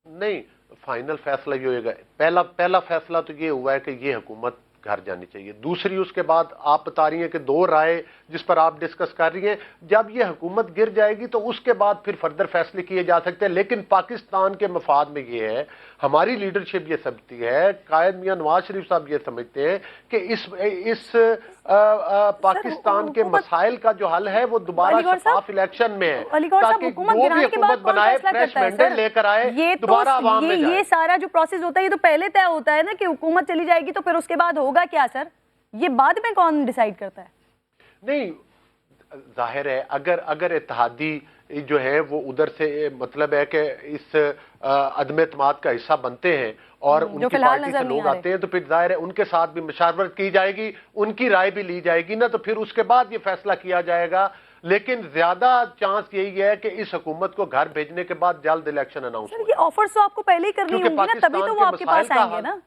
नहीं, फाइनल फैसला ये होगा। पहला फैसला तो ये हुआ है कि ये हुकूमत घर जानी चाहिए। दूसरी, उसके बाद आप बता रही हैं कि दो राय जिस पर आप डिस्कस कर रही हैं, जब ये हुकूमत गिर जाएगी तो उसके बाद फिर फर्दर फैसले किए जा सकते हैं। लेकिन पाकिस्तान के मफाद में ये है, हमारी लीडरशिप ये समझती है, कायद मियां नवाज शरीफ साहब ये समझते हैं कि इस पाकिस्तान के मसाइल का जो हल है वो दोबारा शफाफ इलेक्शन में है, ताकि जो भी हुकूमत बनाए फ्रेश मैंडेट लेकर आए, दोबारा आवाम में जाए। ये सारा जो प्रोसेस होता है ये तो पहले तय होता है ना कि हुकूमत चली जाएगी तो फिर उसके बाद होगा क्या सर? ये बाद में कौन डिसाइड करता है? नहीं, जाहिर है अगर इत्तेहादी जो है वो उधर से मतलब है कि इस अदम एतमाद का हिस्सा बनते हैं और उनकी पार्टी से लोग आते हैं तो फिर जाहिर है उनके साथ भी मशावरत की जाएगी, उनकी राय भी ली जाएगी ना, तो फिर उसके बाद ये फैसला किया जाएगा। लेकिन ज्यादा चांस यही है कि इस हुकूमत को घर भेजने के बाद जल्द इलेक्शन अनाउंस हो। ये ऑफर्स तो आपको पहले ही करनी होंगी ना, तभी तो वो आपके पास आएंगे ना।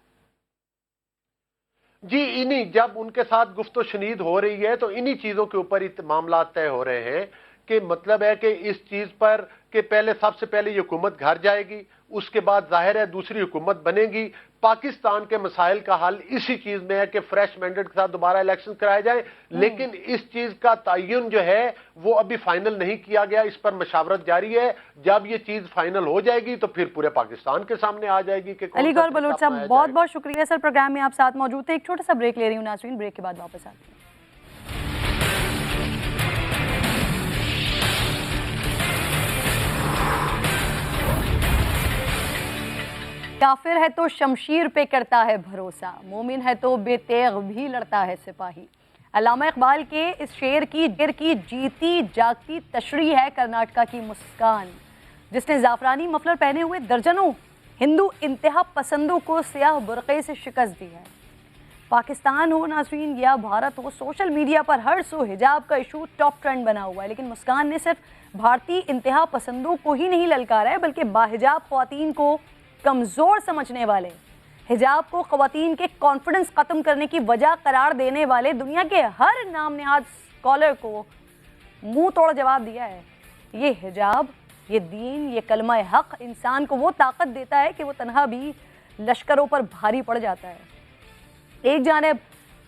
जी, इन्हीं जब उनके साथ गुफ्तो शनीद हो रही है तो इन्हीं चीजों के ऊपर मामला तय हो रहे हैं कि मतलब है कि इस चीज पर कि पहले सबसे पहले ये हुकूमत घर जाएगी, उसके बाद जाहिर है दूसरी हुकूमत बनेगी। पाकिस्तान के मसाइल का हल इसी चीज में है कि फ्रेश मैंडेट के साथ दोबारा इलेक्शन कराए जाए। लेकिन इस चीज का तयन जो है वो अभी फाइनल नहीं किया गया, इस पर मशावरत जारी है। जब ये चीज फाइनल हो जाएगी तो फिर पूरे पाकिस्तान के सामने आ जाएगी कि अली गौहर बलोच साहब, बहुत बहुत शुक्रिया सर, प्रोग्राम में आप साथ मौजूद थे। एक छोटा सा ब्रेक ले रही हूँ नाज़रीन, ब्रेक के बाद वापस आते हैं। काफिर है तो शमशीर पे करता है भरोसा, मोमिन है तो बेतेग भी लड़ता है सिपाही। अल्लामा इकबाल के इस शेर की जीती जागती तशरीह है कर्नाटका की मुस्कान, जिसने जाफरानी मफलर पहने हुए दर्जनों हिंदू इंतहा पसंदों को सियाह बुरक़े से शिकस्त दी है। पाकिस्तान हो नाज़रीन या भारत हो, सोशल मीडिया पर हर सो हिजाब का इशू टॉप ट्रेंड बना हुआ है। लेकिन मुस्कान ने सिर्फ भारतीय इंतहा पसंदों को ही नहीं ललकारा है, बल्कि बाहिजाब ख़वातीन को कमज़ोर समझने वाले, हिजाब को ख़वातीन के कॉन्फिडेंस ख़त्म करने की वजह करार देने वाले दुनिया के हर नाम नहाद स्कॉलर को मुंह तोड़ जवाब दिया है। ये हिजाब, ये दीन, ये कलमा हक़ इंसान को वो ताकत देता है कि वो तन्हा भी लश्करों पर भारी पड़ जाता है। एक जानिब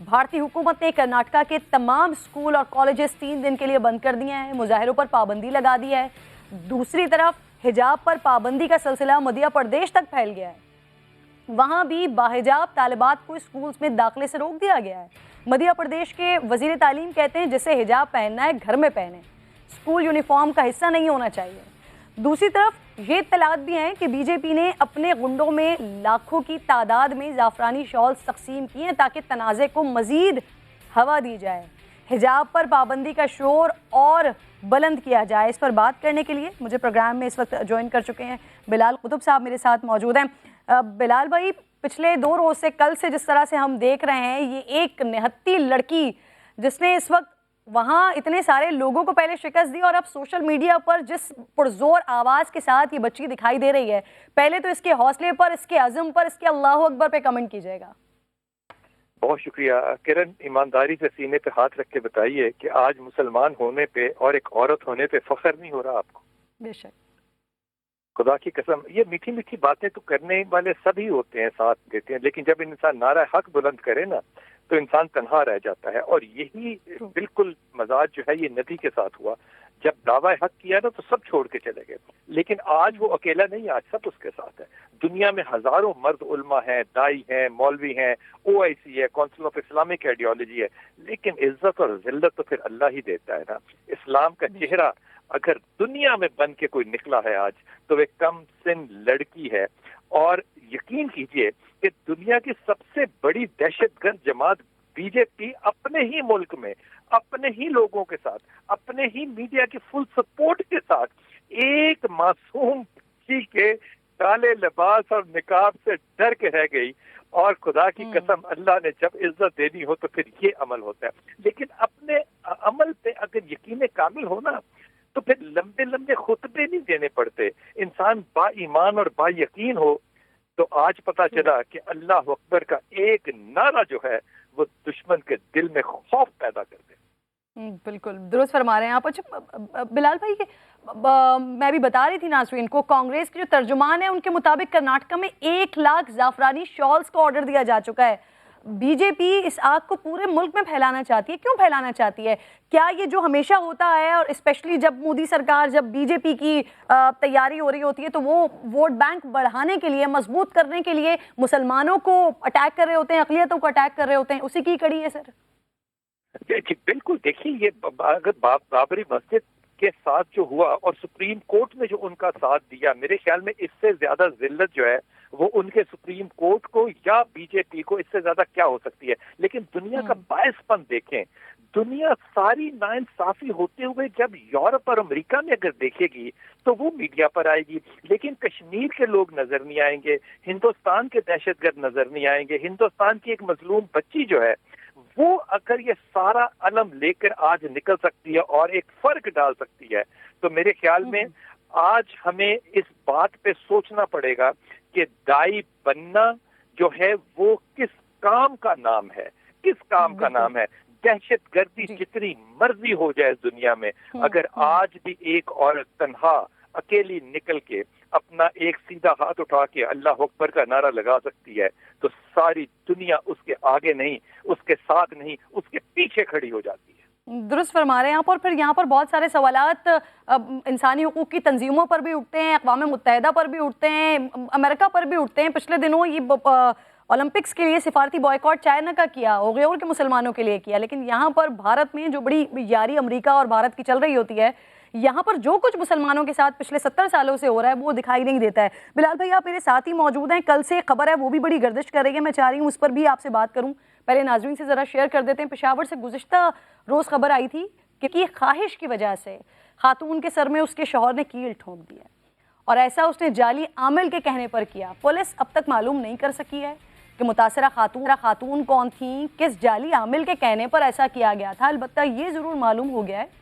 भारतीय हुकूमत ने कर्नाटका के तमाम स्कूल और कॉलेजेस 3 दिन के लिए बंद कर दिए हैं, मुजाहिरों पर पाबंदी लगा दी है। दूसरी तरफ हिजाब पर पाबंदी का सिलसिला मध्य प्रदेश तक फैल गया है। वहाँ भी बाहिजाब तालिबात को स्कूल्स में दाखिले से रोक दिया गया है। मध्य प्रदेश के वजीर तालीम कहते हैं जिसे हिजाब पहनना है घर में पहने, स्कूल यूनिफॉर्म का हिस्सा नहीं होना चाहिए। दूसरी तरफ ये इत्तलात भी हैं कि बीजेपी ने अपने गुंडों में लाखों की तादाद में जाफरानी शॉल्स तकसीम किए हैं ताकि तनाज़े को मज़ीद हवा दी जाए। हिजाब पर पाबंदी का शोर और बुलंद किया जाए। इस पर बात करने के लिए मुझे प्रोग्राम में इस वक्त ज्वाइन कर चुके हैं बिलाल कुतुब साहब, मेरे साथ मौजूद हैं। बिलाल भाई, पिछले 2 रोज से, कल से जिस तरह से हम देख रहे हैं, ये एक निहत्ती लड़की जिसने इस वक्त वहाँ इतने सारे लोगों को पहले शिकस्त दी और अब सोशल मीडिया पर जिस पुरजोर आवाज़ के साथ ये बच्ची दिखाई दे रही है, पहले तो इसके हौसले पर, इसके अज़म पर, इसके अल्लाह अकबर पे कमेंट कीजिएगा। बहुत शुक्रिया किरण। ईमानदारी से सीने पे हाथ रख के बताइए कि आज मुसलमान होने पे और एक औरत होने पे फख्र नहीं हो रहा आपको? बेशक, खुदा की कसम, ये मीठी मीठी बातें तो करने वाले सभी होते हैं, साथ देते हैं, लेकिन जब इंसान नारा हक बुलंद करे ना तो इंसान तन्हा रह जाता है। और यही बिल्कुल मजाज जो है ये नबी के साथ हुआ। जब दावा हक किया ना तो सब छोड़ के चले गए, लेकिन आज वो अकेला नहीं, आज सब उसके साथ है। दुनिया में हजारों मर्द उल्मा हैं, दाई हैं, मौलवी हैं, OIC है, काउंसिल ऑफ इस्लामिक आइडियोलॉजी है, लेकिन इज्जत और जिल्लत तो फिर अल्लाह ही देता है ना। इस्लाम का चेहरा अगर दुनिया में बन के कोई निकला है आज तो वे कम सिन लड़की है। और यकीन कीजिए कि दुनिया की सबसे बड़ी दहशतगर्द जमात बीजेपी अपने ही मुल्क में, अपने ही लोगों के साथ, अपने ही मीडिया की फुल सपोर्ट के साथ एक मासूम बच्ची के काले लिबास और निकाब से डर के रह गई। और खुदा की कसम, अल्लाह ने जब इज्जत देनी हो तो फिर ये अमल होता है। लेकिन अपने अमल पे अगर यकीन कामिल हो ना तो फिर लंबे लंबे खुतबे नहीं देने पड़ते। इंसान बा ईमान और बा यकीन हो तो आज पता चला कि अल्लाह अकबर का एक नारा जो है वो दुश्मन के दिल में खौफ पैदा कर दे। बिल्कुल दुरुस्त फरमा रहे हैं आप। अच्छा बिलाल भाई, मैं भी बता रही थी नाज़रीन को, कांग्रेस के जो तर्जुमान है उनके मुताबिक कर्नाटक में 1 लाख जाफरानी शॉल्स का ऑर्डर दिया जा चुका है। बीजेपी इस आग को पूरे मुल्क में फैलाना चाहती है, क्यों फैलाना चाहती है? क्या ये जो हमेशा होता है, और स्पेशली जब मोदी सरकार, जब बीजेपी की तैयारी हो रही होती है तो वो वोट बैंक बढ़ाने के लिए, मजबूत करने के लिए मुसलमानों को अटैक कर रहे होते हैं, अक़लियतों को अटैक कर रहे होते हैं, उसी की कड़ी है सर? बिल्कुल, देखिए ये अगर बाबरी मस्जिद के साथ जो हुआ और सुप्रीम कोर्ट ने जो उनका साथ दिया, मेरे ख्याल में इससे ज्यादा जिल्लत जो है वो उनके सुप्रीम कोर्ट को या बीजेपी को, इससे ज्यादा क्या हो सकती है। लेकिन दुनिया का बायसपन देखें, दुनिया सारी नाइंसाफी होते हुए जब यूरोप और अमेरिका में अगर देखेगी तो वो मीडिया पर आएगी, लेकिन कश्मीर के लोग नजर नहीं आएंगे, हिंदुस्तान के दहशतगर्द नजर नहीं आएंगे, हिंदुस्तान की एक मजलूम बच्ची जो है वो अगर ये सारा अलम लेकर आज निकल सकती है और एक फर्क डाल सकती है, तो मेरे ख्याल में आज हमें इस बात पे सोचना पड़ेगा कि दाई बनना जो है वो किस काम का नाम है, किस काम का नाम है। दहशतगर्दी जितनी मर्जी हो जाए इस दुनिया में, अगर आज भी एक औरत तन्हा अकेली निकल के अपना एक सीधा हाथ उठा के अल्लाह अकबर का नारा लगा सकती है तो सारी दुनिया उसके आगे नहीं, उसके साथ नहीं, उसके पीछे खड़ी हो जाती है। दुरुस्त फरमा रहे हैं आप। और फिर यहाँ पर बहुत सारे सवालात इंसानी हुकूक की तंजीमों पर भी उठते हैं, अक़वाम मुत्तहिदा पर भी उठते हैं, अमेरिका पर भी उठते हैं। पिछले दिनों ये ओलंपिक्स के लिए सिफारती बॉयकॉट चाइना का किया, उइग़ुर के मुसलमानों के लिए किया, लेकिन यहाँ पर भारत में जो बड़ी यारी अमेरिका और भारत की चल रही होती है, यहाँ पर जो कुछ मुसलमानों के साथ पिछले 70 सालों से हो रहा है वो दिखाई नहीं देता है। बिलाल भाई, आप मेरे साथ ही मौजूद हैं, कल से खबर है वो भी बड़ी गर्दिश कर रही है, मैं चाह रही हूँ उस पर भी आपसे बात करूँ। पहले नाज़रीन से ज़रा शेयर कर देते हैं। पेशावर से गुज़िश्ता रोज़ खबर आई थी कि ख्वाहिश की वजह से खातून के सर में उसके शौहर ने कील ठोंक दिया, और ऐसा उसने जाली आमिल के कहने पर किया। पुलिस अब तक मालूम नहीं कर सकी है कि मुतासरा खातून कौन थी, किस जाली आमिल के कहने पर ऐसा किया गया था। अलबत्ता ये ज़रूर मालूम हो गया है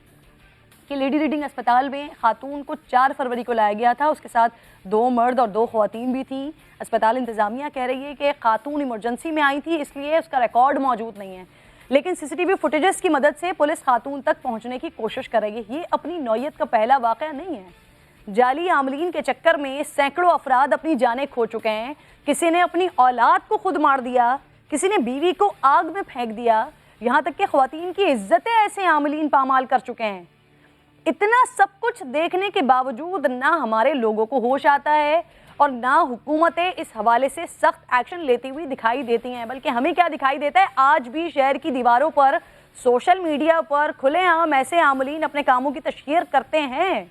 कि लेडी रीडिंग अस्पताल में खातून को 4 फरवरी को लाया गया था, उसके साथ 2 मर्द और 2 ख़वातीन भी थी। अस्पताल इंतज़ामिया कह रही है कि खातून इमरजेंसी में आई थी, इसलिए उसका रिकॉर्ड मौजूद नहीं है, लेकिन CCTV फुटेजेस की मदद से पुलिस खातून तक पहुंचने की कोशिश करेगी। ये अपनी नौयत का पहला वाक़या नहीं है। जाली आमलीन के चक्कर में सैकड़ों अफराद अपनी जानें खो चुके हैं। किसी ने अपनी औलाद को खुद मार दिया, किसी ने बीवी को आग में फेंक दिया, यहाँ तक कि ख़वातीन की इज्जतें ऐसे आमलीन पामाल कर चुके हैं। इतना सब कुछ देखने के बावजूद ना हमारे लोगों को होश आता है और ना हुकूमतें इस हवाले से सख्त एक्शन लेती हुई दिखाई देती हैं। बल्कि हमें क्या दिखाई देता है, आज भी शहर की दीवारों पर, सोशल मीडिया पर खुलेआम ऐसे आमलीन अपने कामों की तशहीर करते हैं।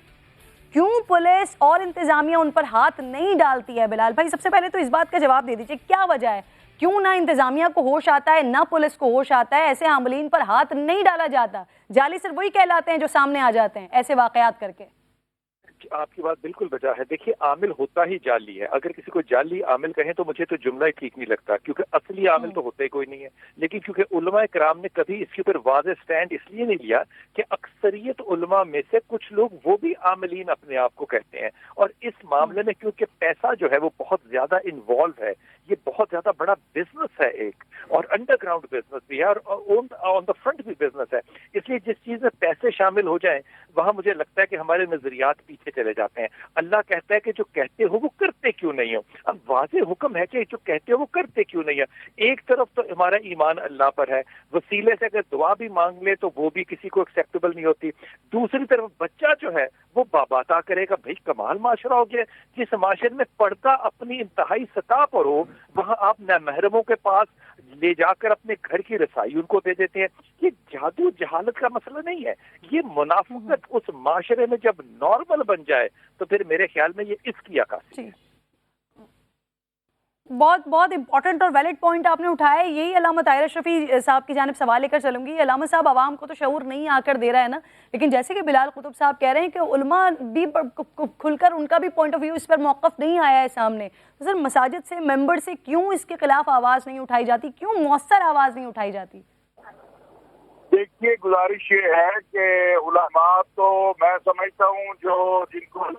क्यों पुलिस और इंतजामिया उन पर हाथ नहीं डालती है? बिलाल भाई, सबसे पहले तो इस बात का जवाब दे दीजिए, क्या वजह है? क्यों ना इंतजामिया को होश आता है, ना पुलिस को होश आता है, ऐसे आमलीन पर हाथ नहीं डाला जाता। जाली सिर्फ वही कहलाते हैं जो सामने आ जाते हैं ऐसे वाकयात करके। आपकी बात बिल्कुल बजा है। देखिए, आमिल होता ही जाली है। अगर किसी को जाली आमिल कहें तो मुझे तो जुमला ही ठीक नहीं लगता, क्योंकि असली आमिल तो होता ही कोई नहीं है। लेकिन क्योंकि उलमा कराम ने कभी इसके ऊपर वाज़ेह स्टैंड इसलिए नहीं लिया कि अक्सरियत उलमा में से कुछ लोग वो भी आमिलीन अपने आप को कहते हैं, और इस मामले में क्योंकि पैसा जो है वो बहुत ज्यादा इन्वॉल्व है, ये बहुत ज्यादा बड़ा बिजनेस है एक, और अंडरग्राउंड बिजनेस भी है, और ऑन द फ्रंट भी बिजनेस है। इसलिए जिस चीज में पैसे शामिल हो जाएं वहां मुझे लगता है कि हमारे नजरियात पीछे चले जाते हैं। अल्लाह कहता है कि जो कहते हो वो करते क्यों नहीं हो। अब वाज़ेह हुक्म है कि जो कहते हो वो करते क्यों नहीं है। एक तरफ तो हमारा ईमान अल्लाह पर है, वसीले से अगर दुआ भी मांग ले तो वो भी किसी को एक्सेप्टेबल नहीं होती। दूसरी तरफ बच्चा जो है वो बाबाता करेगा। भाई कमाल माशरा हो गया, जिस माशरे में पर्दा अपनी इंतहाई सतह पर हो वहां आप नामहरमों के पास ले जाकर अपने घर की रसाई उनको दे देते हैं। ये जादू जहालत का मसला नहीं है, ये मुनाफिकत उस माशरे में जब नॉर्मल बन जाए तो फिर मेरे ख्याल में ये इसकी अक्सी है। बहुत बहुत इंपॉर्टेंट और वैलिड पॉइंट आपने उठाया है। यही अल्लामा ताहिर अशरफी साहब की जानिब सवाल लेकर चलूंगी। अल्लामा साहब, आवाम को तो शऊर नहीं आकर दे रहा है ना, लेकिन जैसे कि बिलाल कुतुब साहब कह रहे हैं कि उलमा भी खुलकर उनका भी पॉइंट ऑफ व्यू इस पर मौक़िफ़ नहीं आया है सामने, तो सर मसाजिद से, मेंबर से क्यों इसके खिलाफ आवाज़ नहीं उठाई जाती, क्यों मौसर आवाज़ नहीं उठाई जाती? देखिए, गुजारिश ये है कि उलमा तो मैं समझता हूँ जो जिनको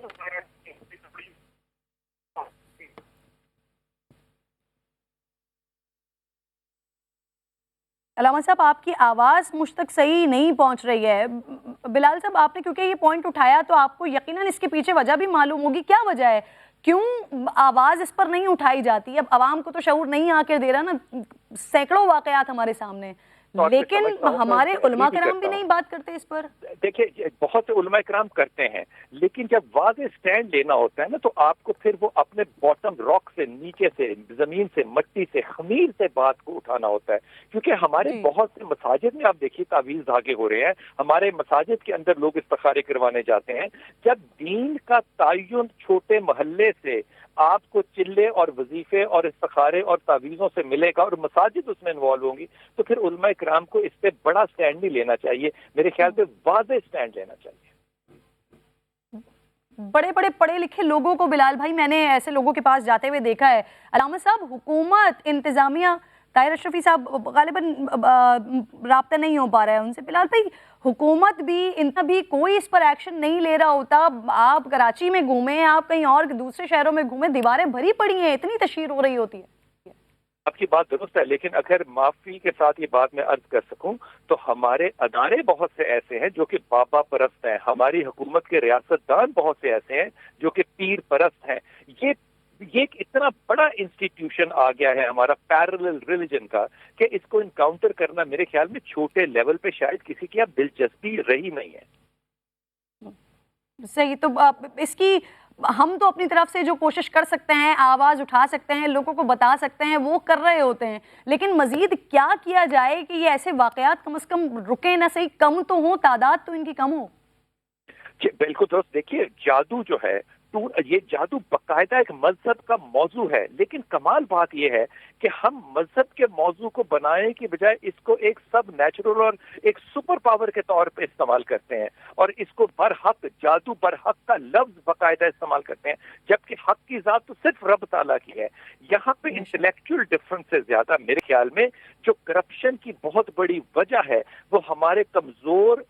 अलामा साहब, आपकी आवाज़ मुझ तक सही नहीं पहुंच रही है। बिलाल साहब, आपने क्योंकि ये पॉइंट उठाया तो आपको यकीनन इसके पीछे वजह भी मालूम होगी। क्या वजह है, क्यों आवाज़ इस पर नहीं उठाई जाती? अब आवाम को तो शऊर नहीं आकर दे रहा ना, सैकड़ों वाकयात हमारे सामने, लेकिन हमारे उलमा कराम भी नहीं बात करते इस पर। देखिए, बहुत से उलमा कराम करते हैं, लेकिन जब वाज़ेह स्टैंड लेना होता है ना तो आपको फिर वो अपने बॉटम रॉक से, नीचे से, जमीन से, मिट्टी से, खमीर से बात को उठाना होता है। क्योंकि हमारे बहुत से मसाजिद में आप देखिए तावीज़ धागे हो रहे हैं, हमारे मसाजिद के अंदर लोग इस्तिखारे करवाने जाते हैं। जब दीन का तायुन छोटे मोहल्ले से आपको चिल्ले और वजीफे और इस्तिखारे और तावीज़ों से मिलेगा और मसाजिद उसमें इन्वॉल्व होंगी, तो फिर उलमा इकराम को इस पे बड़ा स्टैंड नहीं लेना चाहिए। मेरे ख्याल से वाज़ेह स्टैंड लेना चाहिए। बड़े बड़े पढ़े लिखे लोगों को, बिलाल भाई, मैंने ऐसे लोगों के पास जाते हुए देखा है। अलामा साहब, हुकूमत, इंतजामिया, ताहिर अशरफी साहब गालिबन राब्ता नहीं हो पा रहा है उनसे। बिलाल भाई, हुकूमत भी, इतना भी कोई इस पर एक्शन नहीं ले रहा होता। आप कराची में घूमे, आप कहीं और दूसरे शहरों में घूमे, दीवारें भरी पड़ी हैं, इतनी तशहीर हो रही होती है। आपकी बात दुरुस्त है, लेकिन अगर माफी के साथ ये बात मैं अर्ज कर सकूं तो हमारे अदारे बहुत से ऐसे हैं जो कि बाबा परस्त हैं, हमारी हुकूमत के रियासतदान बहुत से ऐसे हैं जो कि पीर परस्त हैं। ये एक इतना बड़ा इंस्टीट्यूशन आ गया है हमारा पैरेलल रिलीजन का कि इसको इनकाउंटर करना मेरे ख्याल में छोटे लेवल पे शायद किसी की अब दिलचस्पी रही नहीं है। सही, तो इसकी हम तो अपनी तरफ से जो कोशिश कर सकते हैं, आवाज़ उठा सकते हैं, लोगों को बता सकते हैं, वो कर रहे होते हैं, लेकिन मजीद क्या किया जाए कि ये ऐसे वाकयात कम से कम रुके ना सही, कम तो हो, तादाद तो इनकी कम हो। बिल्कुल दोस्त, देखिए जादू जो है ये जादू बाकायदा एक मजहब का मौजू है, लेकिन कमाल बात यह है कि हम मजहब के मौजू को बनाने की बजाय इसको एक सब नेचुरल और एक सुपर पावर के तौर पे इस्तेमाल करते हैं, और इसको बरहक, जादू बरहक का लफ्ज बाकायदा इस्तेमाल करते हैं, जबकि हक की जात तो सिर्फ रब ताला की है। यहाँ पे इंटेलेक्चुअल डिफरेंस से ज्यादा मेरे ख्याल में जो करप्शन की बहुत बड़ी वजह है वो हमारे कमजोर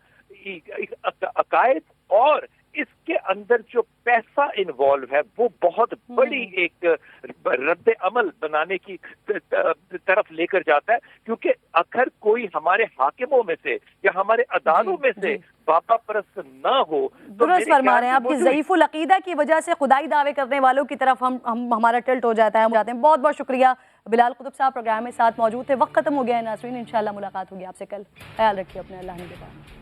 अकायद और इसके अंदर जो पैसा इन्वॉल्व है वो बहुत बड़ी एक रद्द अमल बनाने की तरफ लेकर जाता है। क्योंकि अगर कोई हमारे हाकिमों में से या हमारे अदालों में से बाबा परस्त ना हो तो दुरुस्त फरमा रहे हैं, आपकी ज़ईफुल अकीदा की वजह से खुदाई दावे करने वालों की तरफ हम हमारा टिल्ट हो जाता है, हम जाते हैं। बहुत बहुत शुक्रिया बिलाल कुतुब साहब प्रोग्राम में साथ मौजूद थे। वक्त खत्म हो गया है नाज़रीन, इंशाल्लाह मुलाकात होगी आपसे कल। ख्याल रखिए अपने, अल्लाह ने के बाद।